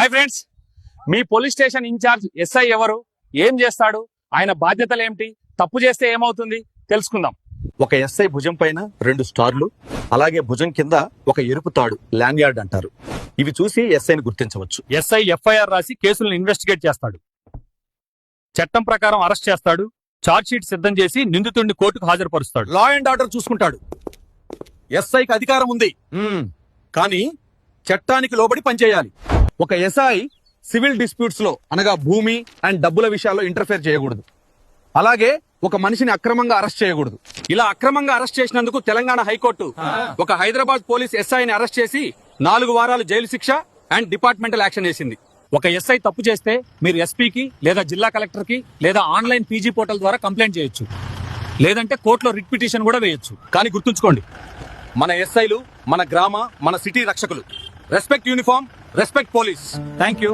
Hi friends, మీ police station incharge SI ఎవరు, ఏం చేస్తాడు, ఆయన బాధ్యతలు ఏమిటి, తప్పు చేస్తే ఏమవుతుంది తెలుసుకుందాం. ఒక ఎస్ఐ భుజం పైన 2 స్టార్లు, అలాగే భుజం కింద ఒక ఎరుపు తాడు, ల్యాండ్యార్డ్ అంటారు. ఇవి చూసి ఎస్ఐని గుర్తించవచ్చు. ఎస్ఐ ఎఫ్ఐఆర్ రాసి కేసులను ఇన్వెస్టిగేట్ చేస్తాడు, చట్టం ప్రకారం అరెస్ట్ చేస్తాడు, చార్జ్ షీట్ సిద్ధం చేసి నిందితుడిని కోర్టుకు హాజరుపరుస్తాడు. లా అండ్ ఆర్డర్ చూసుకుంటాడు. ఎస్ఐకి అధికారం ఉంది, కానీ చట్టానికి లోబడి పనిచేయాలి. ఒక ఎస్ఐ సివిల్ డిస్ప్యూట్స్ లో, అనగా భూమి అండ్ డబ్బుల విషయాల్లో ఇంటర్ఫేర్ చేయకూడదు. అలాగే ఒక మనిషిని అక్రమంగా అరెస్ట్ చేయకూడదు. ఇలా అక్రమంగా అరెస్ట్ చేసినందుకు తెలంగాణ హైకోర్టు ఒక హైదరాబాద్ పోలీస్ ఎస్ఐని అరెస్ట్ చేసి 4 వారాలు జైలు శిక్ష అండ్ డిపార్ట్మెంటల్ యాక్షన్ వేసింది. ఒక ఎస్ఐ తప్పు చేస్తే మీరు ఎస్పీకి లేదా జిల్లా కలెక్టర్ కి లేదా ఆన్లైన్ పీజీ పోర్టల్ ద్వారా కంప్లైంట్ చేయొచ్చు, లేదంటే కోర్టులో రిట్ పిటిషన్ కూడా వేయొచ్చు. కానీ గుర్తుంచుకోండి, మన ఎస్ఐలు మన గ్రామ, మన సిటీ రక్షకులు. Respect uniform, respect police. Thank you.